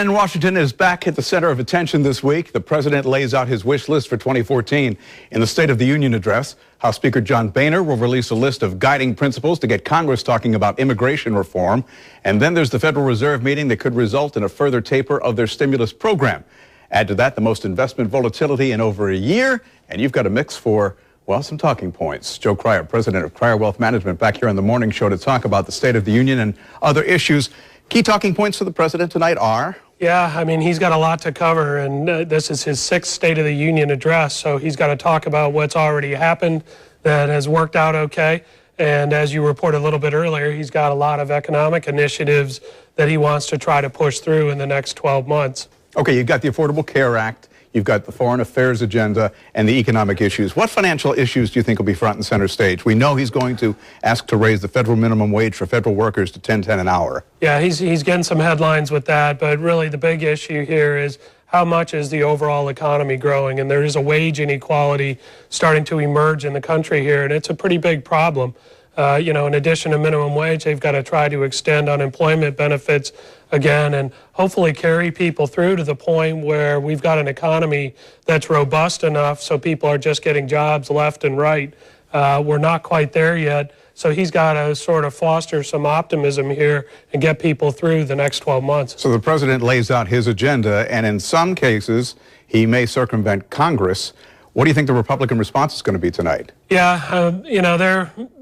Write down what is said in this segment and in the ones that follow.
And Washington is back at the center of attention this week. The president lays out his wish list for 2014 in the State of the Union address. House Speaker John Boehner will release a list of guiding principles to get Congress talking about immigration reform. And then there's the Federal Reserve meeting that could result in a further taper of their stimulus program. Add to that the most investment volatility in over a year, and you've got a mix for, well, some talking points. Joe Krier, president of Krier Wealth Management, back here on the morning show to talk about the State of the Union and other issues. Key talking points for the president tonight are? Yeah, I mean, he's got a lot to cover, and this is his sixth State of the Union address, so he's got to talk about what's already happened that has worked out okay. And as you reported a little bit earlier, he's got a lot of economic initiatives that he wants to try to push through in the next 12 months. Okay, you've got the Affordable Care Act, you've got the foreign affairs agenda, and the economic issues. What financial issues do you think will be front and center stage? We know he's going to ask to raise the federal minimum wage for federal workers to $10.10 an hour. Yeah, he's getting some headlines with that, but really the big issue here is how much is the overall economy growing? And there is a wage inequality starting to emerge in the country here, and it's a pretty big problem. In addition to minimum wage, they've got to try to extend unemployment benefits again and hopefully carry people through to the point where we've got an economy that's robust enough so people are just getting jobs left and right. We're not quite there yet, so he's got to sort of foster some optimism here and get people through the next 12 months. So the president lays out his agenda, and in some cases, he may circumvent Congress. What do you think the Republican response is going to be tonight? Yeah,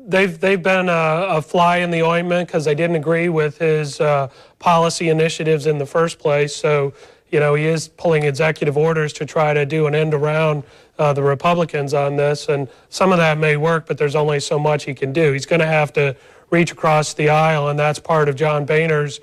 they've been a fly in the ointment because they didn't agree with his policy initiatives in the first place. So, he is pulling executive orders to try to do an end around the Republicans on this. And some of that may work, but there's only so much he can do. He's going to have to reach across the aisle, and that's part of John Boehner's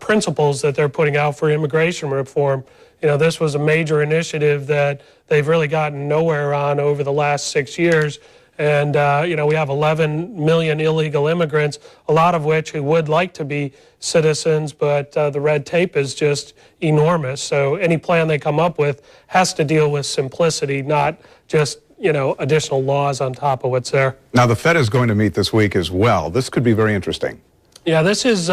principles that they're putting out for immigration reform. This was a major initiative that they've really gotten nowhere on over the last 6 years. And, we have 11 million illegal immigrants, a lot of which who would like to be citizens, but the red tape is just enormous. So any plan they come up with has to deal with simplicity, not just, additional laws on top of what's there. Now, the Fed is going to meet this week as well. This could be very interesting. Yeah, this is,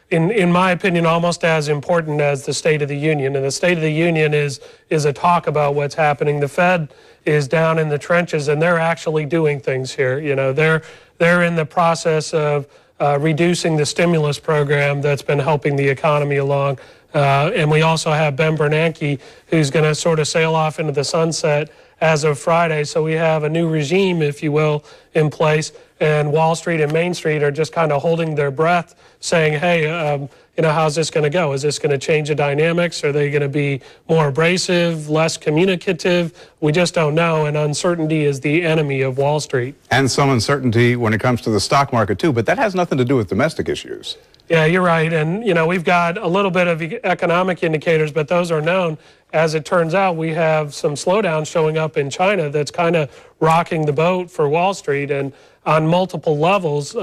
in my opinion, almost as important as the State of the Union. And the State of the Union is a talk about what's happening. The Fed is down in the trenches, and they're actually doing things here. They're in the process of reducing the stimulus program that's been helping the economy along. And we also have Ben Bernanke, who's going to sort of sail off into the sunset as of Friday. So we have a new regime, if you will, in place. And Wall Street and Main Street are just kind of holding their breath, saying, hey, how's this going to go? Is this going to change the dynamics? Are they going to be more abrasive, less communicative? We just don't know, and uncertainty is the enemy of Wall Street. And some uncertainty when it comes to the stock market, too, but that has nothing to do with domestic issues. Yeah, you're right, and, we've got a little bit of economic indicators, but those are known. As it turns out, we have some slowdown showing up in China that's kind of rocking the boat for Wall Street, and on multiple levels.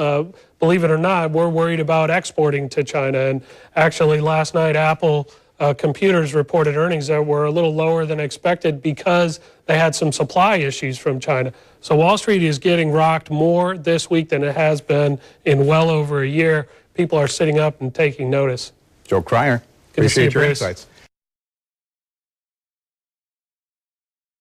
Believe it or not, we're worried about exporting to China. And actually, last night, Apple Computers reported earnings that were a little lower than expected because they had some supply issues from China. So Wall Street is getting rocked more this week than it has been in well over a year. People are sitting up and taking notice. Joe Krier, appreciate your insights.